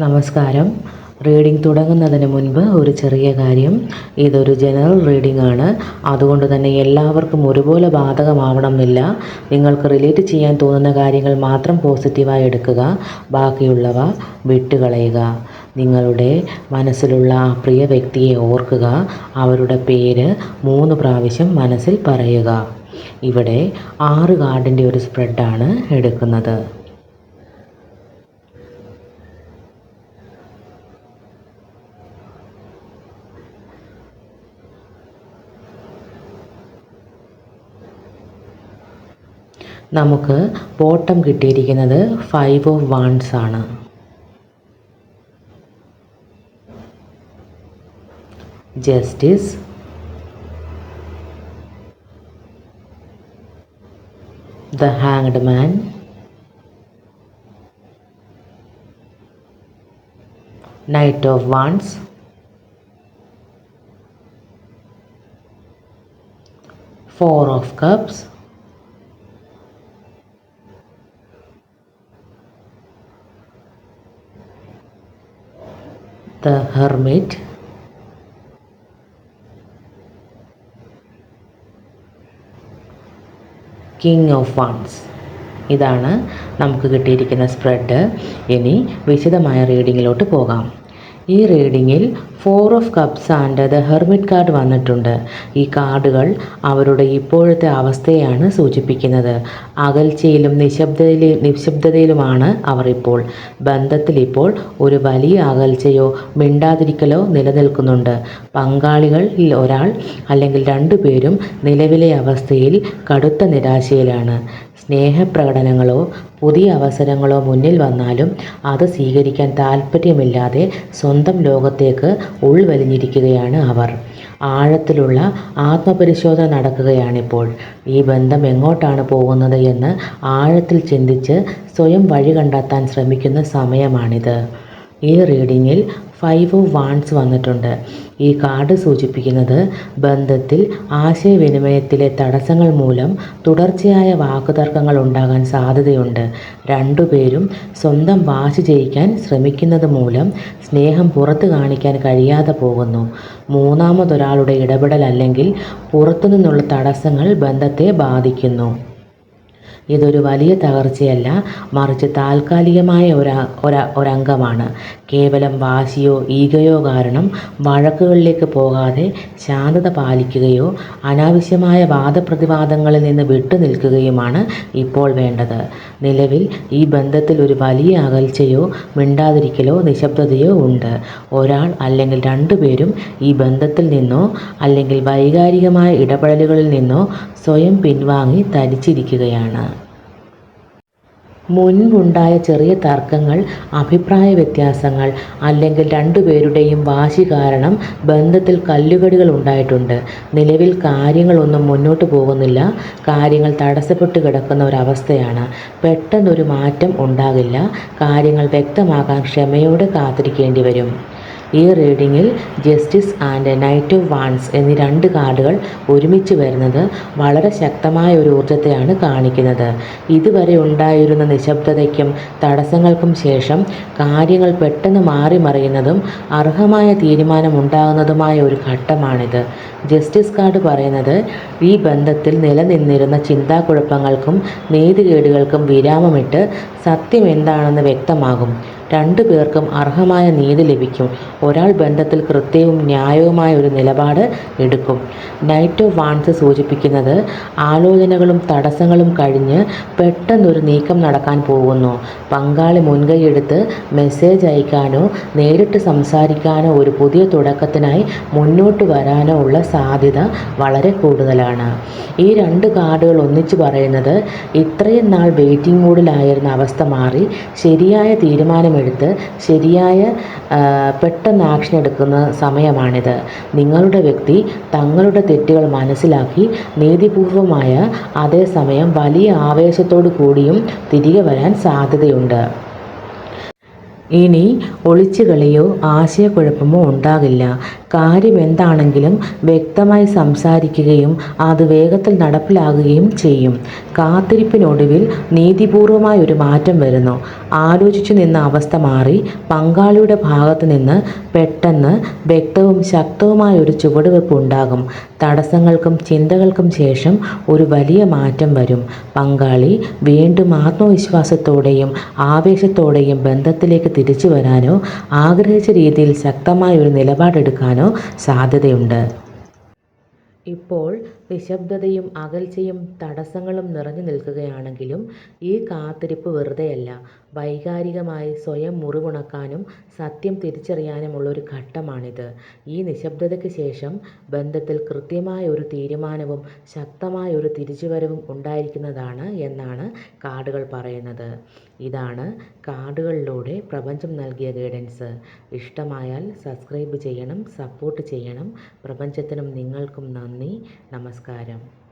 നമസ്കാരം. റീഡിംഗ് തുടങ്ങുന്നതിന് മുൻപ് ഒരു ചെറിയ കാര്യം. ഇതൊരു ജനറൽ റീഡിംഗ് ആണ്. അതുകൊണ്ട് തന്നെ എല്ലാവർക്കും ഒരുപോലെ ബാധകമാവണമെന്നില്ല. നിങ്ങൾക്ക് റിലേറ്റ് ചെയ്യാൻ തോന്നുന്ന കാര്യങ്ങൾ മാത്രം പോസിറ്റീവായി എടുക്കുക. ബാക്കിയുള്ളവ വിട്ടുകളയുക. നിങ്ങളുടെ മനസ്സിലുള്ള ആ പ്രിയ വ്യക്തിയെ ഓർക്കുക. അവരുടെ പേര് 3 പ്രാവശ്യം മനസ്സിൽ പറയുക. ഇവിടെ 6 കാർഡിൻ്റെ ഒരു സ്പ്രെഡാണ് എടുക്കുന്നത്. നമുക്ക് ബോട്ടം കിട്ടിയിരിക്കുന്നത് 5 ഓഫ് വാണ്ട്സ് ആണ്. Justice, the hanged man, night of wants, 4 of cups, the hermit, king of wands. ഇതാണ് നമുക്ക് കിട്ടിയിരിക്കുന്ന സ്പ്രെഡ്. ഇനി വിശദമായ റീഡിങ്ങിലോട്ട് പോകാം. ഈ റീഡിങ്ങിൽ 4 of cups and the hermit card വന്നിട്ടുണ്ട്. ഈ കാർഡുകൾ അവരുടെ ഇപ്പോഴത്തെ അവസ്ഥയാണ് സൂചിപ്പിക്കുന്നത്. അകൽച്ചയിലും നിശബ്ദതയിലുമാണ് അവർ ഇപ്പോൾ. ബന്ധത്തിൽ ഇപ്പോൾ ഒരു വലിയ അകൽച്ചയോ മിണ്ടാതിരിക്കലോ നിലനിൽക്കുന്നുണ്ട്. പങ്കാളികളിൽ ഒരാൾ അല്ലെങ്കിൽ 2 പേരും നിലവിലെ അവസ്ഥയിൽ കടുത്ത നിരാശയിലാണ്. സ്നേഹപ്രകടനങ്ങളോ പുതിയ അവസരങ്ങളോ മുന്നിൽ വന്നാലും അത് സ്വീകരിക്കാൻ താല്പര്യമില്ലാതെ സ്വന്തം ലോകത്തേക്ക് ഉൾവലിഞ്ഞിരിക്കുകയാണ് അവർ. ആഴത്തിലുള്ള ആത്മപരിശോധന നടക്കുകയാണിപ്പോൾ. ഈ ബന്ധം എങ്ങോട്ടാണ് പോകുന്നത് എന്ന് ആഴത്തിൽ ചിന്തിച്ച് സ്വയം വഴി കണ്ടെത്താൻ ശ്രമിക്കുന്ന സമയമാണിത്. ഈ റീഡിങ്ങിൽ 5 ഓഫ് വാണ്ട്സ് വന്നിട്ടുണ്ട്. ഈ കാർഡ് സൂചിപ്പിക്കുന്നത് ബന്ധത്തിൽ ആശയവിനിമയത്തിലെ തടസ്സങ്ങൾ മൂലം തുടർച്ചയായ വാക്കുതർക്കങ്ങൾ ഉണ്ടാകാൻ സാധ്യതയുണ്ട്. 2 പേരും സ്വന്തം വാശി ജയിക്കാൻ ശ്രമിക്കുന്നത് മൂലം സ്നേഹം പുറത്ത് കാണിക്കാൻ കഴിയാതെ പോകുന്നു. മൂന്നാമതൊരാളുടെ ഇടപെടൽ അല്ലെങ്കിൽ പുറത്തുനിന്നുള്ള തടസ്സങ്ങൾ ബന്ധത്തെ ബാധിക്കുന്നു. ഇതൊരു വലിയ തകർച്ചയല്ല, മറിച്ച് താൽക്കാലികമായ ഒരംഗമാണ്. കേവലം വാശിയോ ഈഗയോ കാരണം വഴക്കുകളിലേക്ക് പോകാതെ ശാന്തത പാലിക്കുകയോ അനാവശ്യമായ വാദപ്രതിവാദങ്ങളിൽ നിന്ന് വിട്ടുനിൽക്കുകയുമാണ് ഇപ്പോൾ വേണ്ടത്. നിലവിൽ ഈ ബന്ധത്തിൽ ഒരു വലിയ അകൽച്ചയോ മിണ്ടാതിരിക്കലോ നിശബ്ദതയോ ഉണ്ട്. ഒരാൾ അല്ലെങ്കിൽ 2 പേരും ഈ ബന്ധത്തിൽ നിന്നോ അല്ലെങ്കിൽ വൈകാരികമായ ഇടപെടലുകളിൽ നിന്നോ സ്വയം പിൻവാങ്ങി തരിച്ചിരിക്കുകയാണ്. മുൻപുണ്ടായ ചെറിയ തർക്കങ്ങൾ, അഭിപ്രായ വ്യത്യാസങ്ങൾ അല്ലെങ്കിൽ 2 പേരുടെയും വാശി കാരണം ബന്ധത്തിൽ കല്ലുകടികൾ ഉണ്ടായിട്ടുണ്ട്. നിലവിൽ കാര്യങ്ങളൊന്നും മുന്നോട്ട് പോകുന്നില്ല. കാര്യങ്ങൾ തടസ്സപ്പെട്ട് കിടക്കുന്ന ഒരവസ്ഥയാണ്. പെട്ടെന്നൊരു മാറ്റം ഉണ്ടാകില്ല. കാര്യങ്ങൾ വ്യക്തമാക്കാൻ ക്ഷമയോടെ കാത്തിരിക്കേണ്ടി വരും. ഈ റീഡിങ്ങിൽ justice and knight of wands എന്നീ 2 കാർഡുകൾ ഒരുമിച്ച് വരുന്നത് വളരെ ശക്തമായ ഒരു ഊർജ്ജത്തെയാണ് കാണിക്കുന്നത്. ഇതുവരെ ഉണ്ടായിരുന്ന നിശബ്ദതയ്ക്കും തടസ്സങ്ങൾക്കും ശേഷം കാര്യങ്ങൾ പെട്ടെന്ന് മാറിമറിയുന്നതും അർഹമായ തീരുമാനമുണ്ടാകുന്നതുമായ ഒരു ഘട്ടമാണിത്. ജസ്റ്റിസ് കാർഡ് പറയുന്നത് ഈ ബന്ധത്തിൽ നിലനിന്നിരുന്ന ചിന്താക്കുഴപ്പങ്ങൾക്കും നീതികേടുകൾക്കും വിരാമമിട്ട് സത്യം എന്താണെന്ന് വ്യക്തമാകും. 2 പേർക്കും അർഹമായ നീതി ലഭിക്കും. ഒരാൾ ബന്ധത്തിൽ കൃത്യവും ന്യായവുമായ ഒരു നിലപാട് എടുക്കും. നൈറ്റ് ഓഫ് വാണ്ട്സ് സൂചിപ്പിക്കുന്നത് ആലോചനകളും തടസ്സങ്ങളും കഴിഞ്ഞ് പെട്ടെന്നൊരു നീക്കം നടക്കാൻ പോകുന്നു. പങ്കാളി മുൻകൈയെടുത്ത് മെസ്സേജ് അയക്കാനോ നേരിട്ട് സംസാരിക്കാനോ ഒരു പുതിയ തുടക്കത്തിനായി മുന്നോട്ട് വരാനോ ഉള്ള സാധ്യത വളരെ കൂടുതലാണ്. ഈ 2 കാർഡുകൾ ഒന്നിച്ച് പറയുന്നത് ഇത്രയും നാൾ വെയിറ്റിംഗ് മൂഡിലായിരുന്ന അവസ്ഥ മാറി ശരിയായ തീരുമാനമെടുത്ത് ശരിയായ പെട്ടെന്ന് ആക്ഷൻ എടുക്കുന്ന സമയമാണിത്. നിങ്ങളുടെ വ്യക്തി തങ്ങളുടെ തെറ്റുകൾ മനസ്സിലാക്കി നീതിപൂർവമായ അതേസമയം വലിയ ആവേശത്തോടു കൂടിയും തിരികെ വരാൻ സാധ്യതയുണ്ട്. ഇനി ഒളിച്ചുകളിയോ ആശയക്കുഴപ്പമോ ഉണ്ടാകില്ല. കാര്യം എന്താണെങ്കിലും വ്യക്തമായി സംസാരിക്കുകയും അത് വേഗത്തിൽ നടപ്പിലാകുകയും ചെയ്യും. കാത്തിരിപ്പിനൊടുവിൽ നീതിപൂർവമായ ഒരു മാറ്റം വരുന്നു. ആലോചിച്ചു നിന്ന അവസ്ഥ മാറി പങ്കാളിയുടെ ഭാഗത്തു നിന്ന് പെട്ടെന്ന് വ്യക്തവും ശക്തവുമായ ഒരു ചുവടുവെപ്പ് ഉണ്ടാകും. തടസ്സങ്ങൾക്കും ചിന്തകൾക്കും ശേഷം ഒരു വലിയ മാറ്റം വരും. പങ്കാളി വീണ്ടും ആത്മവിശ്വാസത്തോടെയും ആവേശത്തോടെയും ബന്ധത്തിലേക്ക് തിരിച്ചു വരാനോ ആഗ്രഹിച്ച രീതിയിൽ ശക്തമായ ഒരു നിലപാടെടുക്കാനോ സാധ്യതയുണ്ട്. ഇപ്പോൾ നിശബ്ദതയും അകൽച്ചയും തടസ്സങ്ങളും നിറഞ്ഞു നിൽക്കുകയാണെങ്കിലും ഈ കാത്തിരിപ്പ് വെറുതെയല്ല. വൈകാരികമായി സ്വയം മുറിവുണക്കാനും സത്യം തിരിച്ചറിയാനുമുള്ള ഒരു ഘട്ടമാണിത്. ഈ നിശബ്ദതയ്ക്ക് ശേഷം ബന്ധത്തിൽ കൃത്യമായ ഒരു തീരുമാനവും ശക്തമായ ഒരു തിരിച്ചുവരവും ഉണ്ടായിരിക്കുന്നതാണ് എന്നാണ് കാർഡുകൾ പറയുന്നത്. ഇതാണ് കാർഡുകളിലൂടെ പ്രപഞ്ചം നൽകിയ ഗൈഡൻസ്. ഇഷ്ടമായാൽ സബ്സ്ക്രൈബ് ചെയ്യണം, സപ്പോർട്ട് ചെയ്യണം. പ്രപഞ്ചത്തിനും നിങ്ങൾക്കും നന്ദി. നമസ്കാരം.